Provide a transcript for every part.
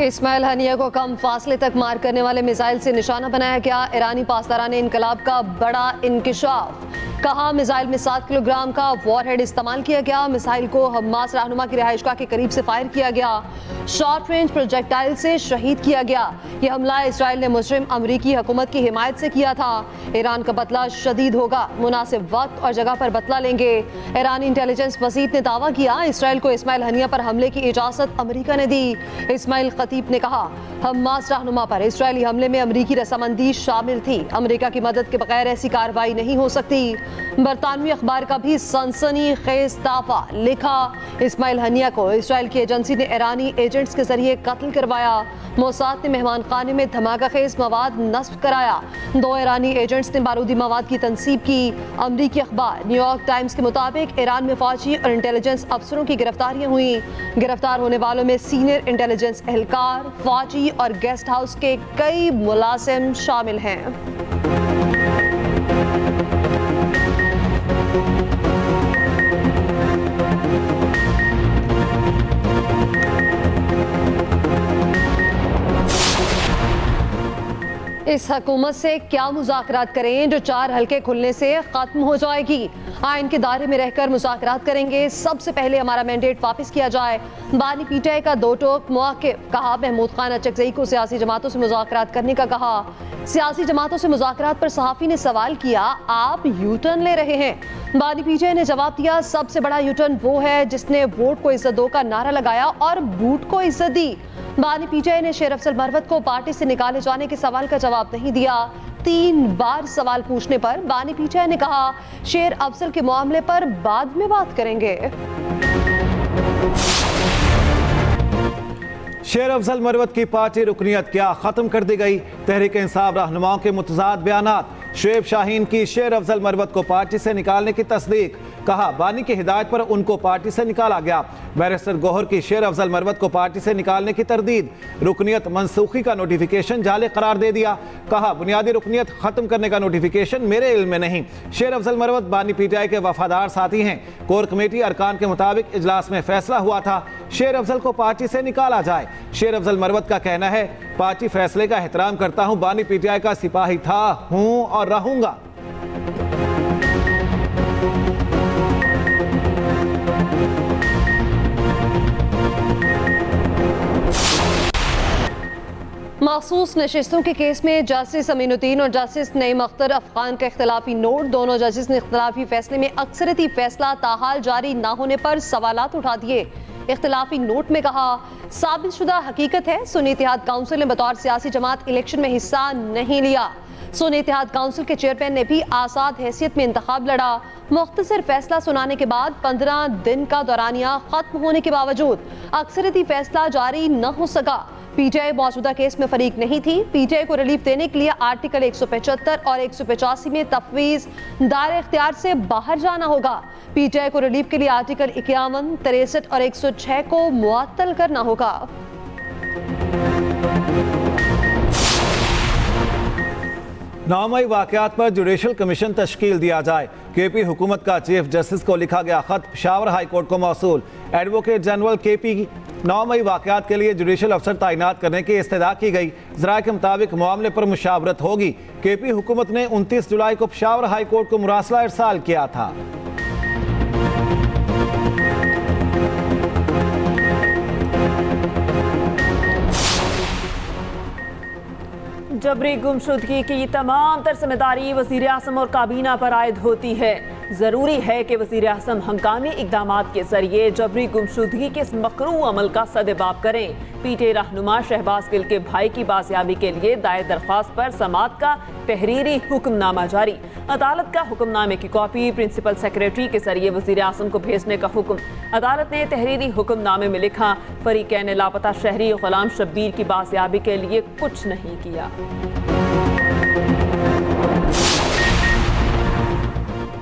Ismail Haniyeh को कम फासले तक मार करने वाले मिसाइल से निशाना बनाया गया। ईरानी पासदारान इनकलाब का बड़ा इंकिशाफ। कहा मिसाइल में 7 किलोग्राम का वॉरहेड इस्तेमाल किया गया। मिसाइल को हमास रहनुमा की रिहाइशगाह के करीब से फायर किया गया। शॉर्ट रेंज प्रोजेक्टाइल से शहीद किया गया। यह हमला इसराइल ने मुस्लिम अमरीकी हुकूमत की हिमायत से किया था। ईरान का बदला शदीद होगा, मुनासिब वक्त और जगह पर बदला लेंगे। ईरानी इंटेलिजेंस वजीर ने दावा किया इसराइल को इस्माइल हनिया पर हमले की इजाजत अमरीका ने दी। इस्माइल खतीब ने कहा हमास रहनुमा पर इसराइली हमले में अमरीकी रसामंदी शामिल थी। अमरीका की मदद के बगैर ऐसी कार्रवाई नहीं हो सकती। बरतानवी अखबार का भी सनसनीखेज दावा लिखा इस्माइल हनिया को इसराइल की एजेंसी ने ईरानी एजेंट्स के जरिए कत्ल करवाया। मोसाद ने मेहमान खाने में धमाका खेज मवाद नस्ब कराया। 2 ईरानी एजेंट्स ने बारूदी मवाद की तनसीब की। अमरीकी अखबार न्यूयॉर्क टाइम्स के मुताबिक ईरान में फौजी और इंटेलिजेंस अफसरों की गिरफ्तारियां हुई। गिरफ्तार होने वालों में सीनियर इंटेलिजेंस एहलकार, फौजी और गेस्ट हाउस के कई मुलाजिम शामिल हैं। इस हुकूमत से क्या मुज़ाकरात करें जो 4 हल्के खुलने से ख़त्म हो जाएगी। आइन के दायरे में रहकर मुज़ाकरात करेंगे। सबसे पहले हमारा मैंडेट वापस किया जाए। बानी पीटीआई का 2 टोक मौक़िफ़। कहा महमूद खान अचकज़ई को सियासी जमातों से मुज़ाकरात करने का कहा। सियासी जमातों से मुज़ाकरात पर सहाफ़ी ने सवाल किया आप यू टर्न ले रहे हैं। बानी पीटीआई ने जवाब दिया सबसे बड़ा यू टर्न वो है जिसने वोट को इज्जत दो का नारा लगाया और बूट को इज्जत दी। बानी पीटीआई ने शेर अफजल मरवत को पार्टी से निकाले जाने के सवाल का जवाब नहीं दिया। 3 बार सवाल पूछने पर बानी पीटीआई ने कहा शेर अफजल के मामले पर बाद में बात करेंगे। शेर अफजल मरवत की पार्टी रुकनियत क्या खत्म कर दी गई। तहरीक इंसाफ रहनुमाओं के मुतज़ाद बयानात। शुएब शाहीन की शेर अफजल मरवत को पार्टी से निकालने की तस्दीक। कहा बानी की हिदायत पर उनको पार्टी से निकाला गया। बैरिस्टर गौहर की शेर अफजल मरवत को पार्टी से निकालने की तरदीद। रुकनियत मनसूखी का नोटिफिकेशन जाली करार दे दिया। कहा बुनियादी रुकनियत खत्म करने का नोटिफिकेशन मेरे इल्म में नहीं। शेर अफजल मरवत बानी पीटीआई के वफादार साथी हैं। कोर कमेटी अरकान के मुताबिक इजलास में फैसला हुआ था शेर अफजल को पार्टी से निकाला जाए। शेर अफजल मरवत का कहना है पार्टी फैसले का एहतराम करता हूं, बानी पीटीआई का सिपाही था, हूं और रहूंगा। मखसूस नशिस्तों के केस में जस्टिस अमीनुद्दीन और जस्टिस नईम अख्तर अफगान का इख्तलाफी नोट। दोनों जजेस ने इख्तलाफी फैसले में अक्सरती फैसला ताहाल जारी न होने पर सवालात उठा दिए। इख्तलाफी नोट में कहा साबितशुदा हकीकत है सुन्नी इत्तेहाद काउंसिल ने बतौर सियासी जमात इलेक्शन में हिस्सा नहीं लिया। सुन्नी इत्तेहाद काउंसिल के चेयरमैन ने भी आज़ाद हैसियत में इंतखाब लड़ा। मुख्तसर फैसला सुनाने के बाद 15 दिन का दौरानिया खत्म होने के बावजूद अक्सरती फैसला जारी न हो सका। पीटीआई मौजूदा केस में फरीक नहीं थी। पीटीआई को रिलीफ देने के लिए आर्टिकल 175 और 185 में तफवीज दायरे इख्तियार से बाहर जाना होगा। पीटीआई को रिलीफ के लिए आर्टिकल 51, 63 और 106 को मुअत्तल करना होगा। 9 मई वाकयात पर जुडिशल कमीशन तश्कील दिया जाए। केपी हुकूमत का चीफ जस्टिस को लिखा गया खत पेशावर हाई कोर्ट को मौसूल। एडवोकेट जनरल केपी 9 मई वाकयात के लिए जुडिशल अफसर तैनात करने की इस्तदा की गई। ज़राए के मुताबिक मामले पर मुशावरत होगी। केपी हुकूमत ने 29 जुलाई को पेशावर हाई कोर्ट को मुरासला इरसाल किया था। जबरी गुमशुदगी की तमाम तर जिम्मेदारी वज़ीर आज़म और काबीना पर आयद होती है। ज़रूरी है कि वज़ीर आज़म हंगामी इक़दामात के जरिए जबरी गुमशुदगी के इस मकरू अमल का सदेबाब करें। पीटीआई रहनुमा शहबाज गिल के भाई की बाजियाबी के लिए दायर दरख्वास्त पर समाअत का तहरीरी हुक्मनामा जारी। अदालत का हुक्मनामे की कॉपी प्रिंसिपल सेक्रेटरी के जरिए वज़ीर आज़म को भेजने का हुक्म। अदालत ने तहरीरी हुक्मनामे में लिखा फरीक़ैन लापता शहरी गुलाम शब्बीर की बाजियाबी के लिए कुछ नहीं किया।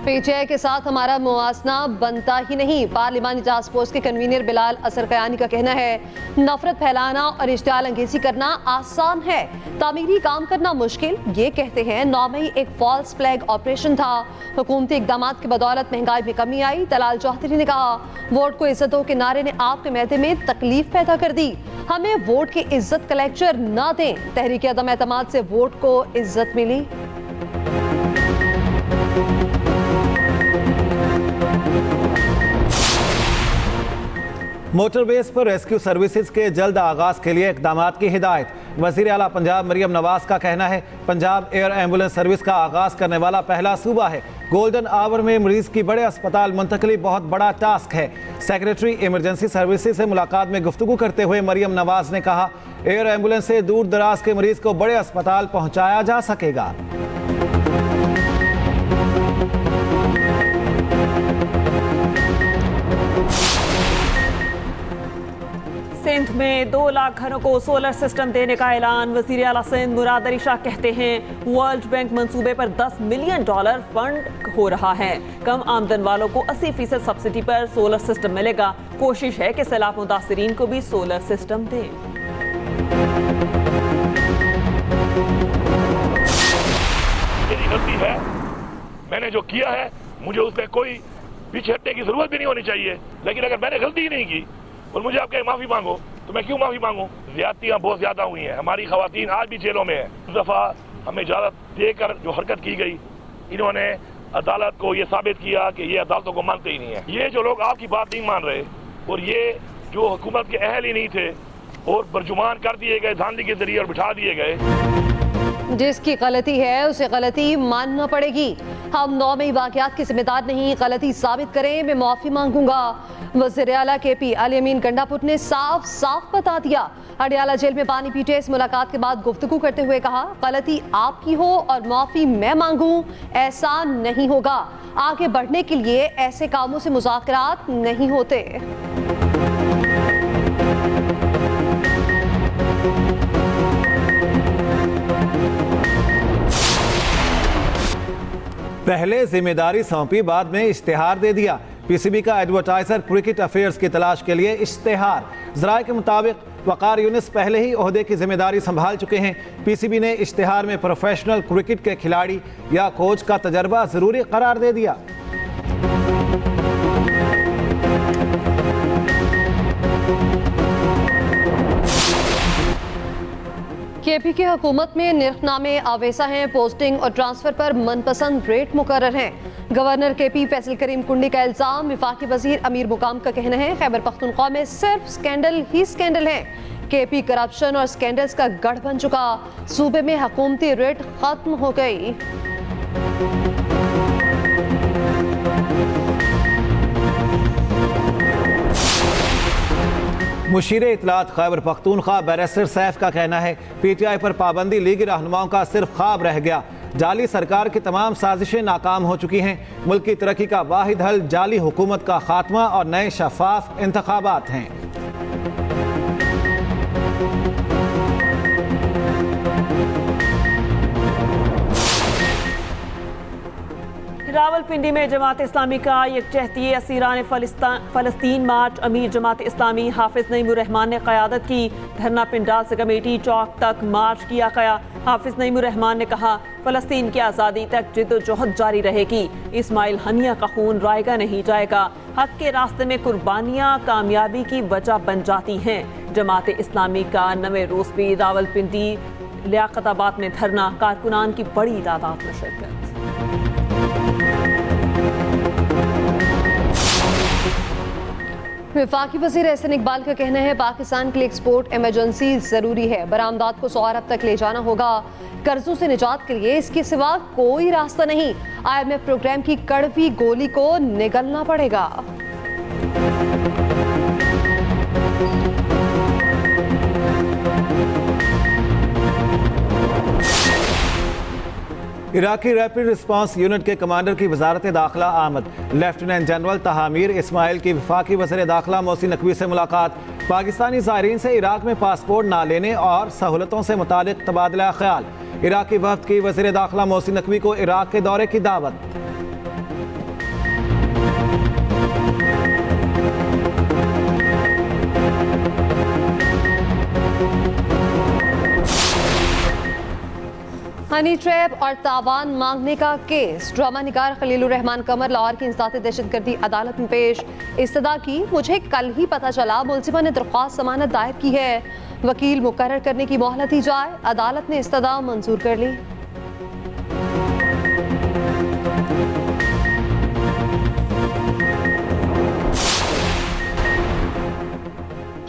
पीटीआई के साथ हमारा मुवाजना बनता ही नहीं। पार्लिमानी टास्क फोर्स के कन्वीनर बिलाल असर कयानी का कहना है, नफरत फैलाना और इश्तियाल अंगेजी करना आसान है, तामीरी काम करना मुश्किल। ये कहते हैं 9 मई एक फॉल्स फ्लैग ऑपरेशन था, हुकूमती इकदाम की बदौलत महंगाई में कमी आई। तलाल चौधरी ने कहा, वोट को इज्जत हो के नारे ने आपके मैदे में तकलीफ पैदा कर दी, हमें वोट की इज्जत का लेक्चर ना दें। तहरीक अदम एतमाद से वोट को इज्जत मिली। मोटरवेज पर रेस्क्यू सर्विसेज के जल्द आगाज के लिए इकदाम की हिदायत। वज़ीर आला पंजाब मरियम नवाज का कहना है, पंजाब एयर एम्बुलेंस सर्विस का आगाज करने वाला पहला सूबा है। गोल्डन आवर में मरीज की बड़े अस्पताल मुंतकली बहुत बड़ा टास्क है। सेक्रेटरी इमरजेंसी सर्विसेज से मुलाकात में गुफ्तगू करते हुए मरियम नवाज ने कहा, एयर एम्बुलेंस से दूर दराज के मरीज को बड़े अस्पताल पहुंचाया जा सकेगा। सिंध में 2 लाख घरों को सोलर सिस्टम देने का ऐलान। वज़ीर आला सिंध मुराद अली शाह कहते हैं, वर्ल्ड बैंक मंसूबे पर $10 मिलियन फंड हो रहा है। कम आमदन वालों को 80% सब्सिडी पर सोलर सिस्टम मिलेगा। कोशिश है कि सैलाब मुतासिरीन को भी सोलर सिस्टम दें। मेरी गलती है, मैंने जो किया है मुझे उसमें कोई पीछे हटने की जरूरत भी नहीं होनी चाहिए, लेकिन अगर मैंने गलती ही नहीं की और मुझे आप कहे माफी मांगो तो मैं क्यों माफी मांगू। ज्यादतियां बहुत ज्यादा हुई हैं, हमारी खवातीन आज भी जेलों में है। इस दफा हमें इजाजत देकर जो हरकत की गई, इन्होंने अदालत को ये साबित किया कि ये अदालतों को मानते ही नहीं है। ये जो लोग आपकी बात नहीं मान रहे और ये जो हुकूमत के अहल ही नहीं थे और बरजुमान कर दिए गए धांधली के जरिए और बिठा दिए गए। जिसकी गलती है उसे गलती मानना पड़ेगी। हम 9 मई वाकयात की जिम्मेदार नहीं, गलती साबित करें, मैं माफी मांगूंगा। वज़ीर आला KP अली अमीन गंडापुर ने साफ साफ बता दिया। अडियाला जेल में बानी PTI से मुलाकात के बाद गुफ्तगू करते हुए कहा, गलती आपकी हो और माफी मैं मांगूं, ऐसा नहीं होगा। आगे बढ़ने के लिए ऐसे कामों से मुज़ाकरात नहीं होते। पहले जिम्मेदारी सौंपी, बाद में इश्तिहार दे दिया। PCB का एडवर्टाइजर क्रिकेट अफेयर्स की तलाश के लिए इश्तिहार। ज़राए के मुताबिक वकार यूनिस पहले ही ओहदे की जिम्मेदारी संभाल चुके हैं। PCB ने इश्तिहार में प्रोफेशनल क्रिकेट के खिलाड़ी या कोच का तजर्बा जरूरी करार दे दिया। KP की हुकूमत में निर्खनामे आवेसा हैं, पोस्टिंग और ट्रांसफर पर मनपसंद रेट मुकर्रर हैं। गवर्नर KP फैसल करीम कुंडी का इल्जाम। विफाकी वजीर अमीर मुकाम का कहना है, खैबर पख्तूनख्वा में सिर्फ स्कैंडल ही स्कैंडल है। KP करप्शन और स्कैंडल्स का गढ़ बन चुका, सूबे में हुकूमती रेट खत्म हो गई। मुशीर इतलात खैबर पख्तूनख्वा बैरिस्टर सैफ का कहना है, PTI पर पाबंदी लीगी रहनुमाओं का सिर्फ ख्वाब रह गया। जाली सरकार की तमाम साजिशें नाकाम हो चुकी हैं। मुल्क की तरक्की का वाहिद हल जाली हुकूमत का खात्मा और नए शफाफ इंतखाबात हैं। रावलपिंडी में जमात इस्लामी का यकजहती असीरान फ़लस्तीन मार्च। अमीर जमात इस्लामी हाफिज नईमुर रहमान ने क़यादत की। धरना पिंडाल से कमेटी चौक तक मार्च किया गया। हाफिज नईमुर रहमान ने कहा, फ़लस्तीन की आज़ादी तक जिद्दोजहद जारी रहेगी। इस्माइल हनिया का खून रायगा नहीं जाएगा। हक के रास्ते में कुर्बानियाँ कामयाबी की वजह बन जाती हैं। जमात इस्लामी का नवे रोज़ भी रावलपिंडी लियाकताबाद में धरना, कारकुनान की बड़ी तादाद में शिरकत। वफाकी वज़ीर एहसन इकबाल का कहना है, पाकिस्तान के लिए एक्सपोर्ट इमरजेंसी ज़रूरी है। बरामदात को 100 अरब तक ले जाना होगा। कर्जों से निजात के लिए इसके सिवा कोई रास्ता नहीं। IMF प्रोग्राम की कड़वी गोली को निगलना पड़ेगा। इराकी रैपिड रिस्पांस यूनिट के कमांडर की वजारत दाखिला आमद। लेफ्टिनेंट जनरल तहामीर इस्माइल की वफाकी वज़ीर दाखिला मोहसिन नकवी से मुलाकात। पाकिस्तानी ज़ायरीन से इराक में पासपोर्ट ना लेने और सहूलतों से मुतालिक तबादला ख्याल। इराकी वफ्द की वज़ीर दाखिला मोहसिन नकवी को इराक के दौरे की दावत। हनी ट्रैप और तावान मांगने का केस। ड्रामा निगार खलीलुर रहमान कमर लाहौर की इंसदाद दहशतगर्दी अदालत में पेश। इस्तदा की, मुझे कल ही पता चला, मुलजिमा ने दरख्वास्त जमानत दायर की है। वकील मुकर्रर करने की मोहलत दी जाए। अदालत ने इस्तदा मंजूर कर ली।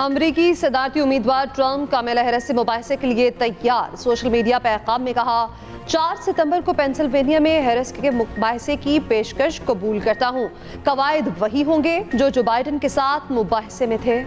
अमरीकी सदारती उम्मीदवार ट्रंप कामिला हैरिस से मुबाहिसे के लिए तैयार। सोशल मीडिया पैगाम में कहा, 4 सितंबर को पेंसिल्वेनिया में हैरिस के मुबाहिसे की पेशकश कबूल करता हूं। कवायद वही होंगे जो बाइडेन के साथ मुबाहिसे में थे।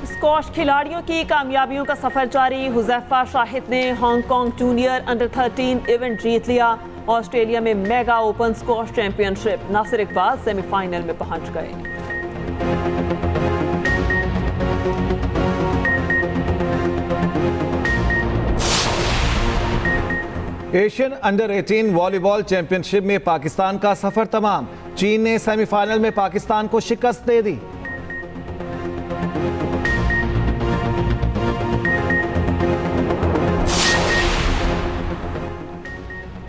स्क्वॉश खिलाड़ियों की कामयाबियों का सफर जारी। हुज़ैफा शाहिद ने हांगकांग जूनियर अंडर 13 इवेंट जीत लिया। ऑस्ट्रेलिया में mega open squash championship, Nasir Iqbal semifinal में पहुंच गए। एशियन अंडर 18 वॉलीबॉल चैंपियनशिप में पाकिस्तान का सफर तमाम। चीन ने सेमीफाइनल में पाकिस्तान को शिकस्त दे दी।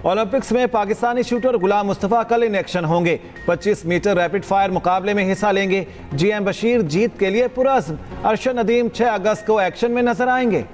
ओलंपिक्स में पाकिस्तानी शूटर गुलाम मुस्तफा कल इन एक्शन होंगे। 25 मीटर रैपिड फायर मुकाबले में हिस्सा लेंगे। जीएम बशीर जीत के लिए पुरअज़्म। अरशद नदीम 6 अगस्त को एक्शन में नजर आएंगे।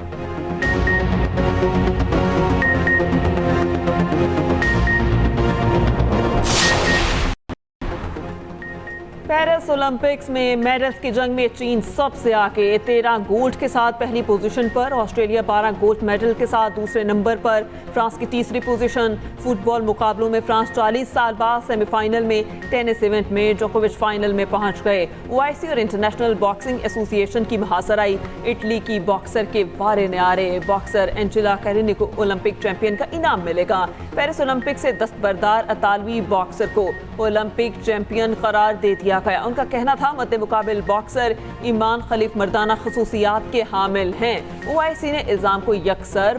पेरिस ओलंपिक्स में मेडल्स की जंग में चीन सबसे आगे, 13 गोल्ड के साथ पहली पोजीशन पर। ऑस्ट्रेलिया 12 गोल्ड मेडल के साथ दूसरे नंबर पर। फ्रांस की तीसरी पोजीशन। फुटबॉल मुकाबलों में फ्रांस 40 साल बाद सेमीफाइनल में। टेनिस इवेंट में जोकोविच फाइनल में पहुंच गए। ओआईसी और इंटरनेशनल बॉक्सिंग एसोसिएशन की महासराई। इटली की बॉक्सर के वारे न्यारे। बॉक्सर एंजेला कैरिनी को ओलंपिक चैंपियन का इनाम मिलेगा। पेरिस ओलंपिक से दस्तबरदार इतालवी बॉक्सर को ओलंपिक चैंपियन करार दे दिया गया। उनका कहना था, मद्दे मुकाबिल बॉक्सर ईमान खलीफ मर्दाना खसूसियात के हामिल हैं। ओआईसी ने इल्जाम को यकसर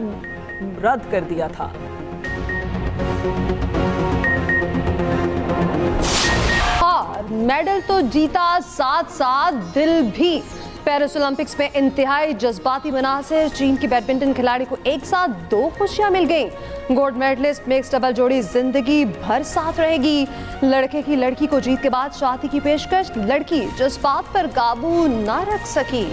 रद्द कर दिया था। और मेडल तो जीता, साथ साथ दिल भी। पेरिस ओलंपिक्स में इंतहाई जज्बाती मनासिर। चीन की बैडमिंटन खिलाड़ी को एक साथ 2 खुशियां मिल गईं। गोल्ड मेडलिस्ट मिक्स डबल जोड़ी जिंदगी भर साथ रहेगी। लड़के की लड़की को जीत के बाद शादी की पेशकश। लड़की जज्बात पर काबू ना रख सकी।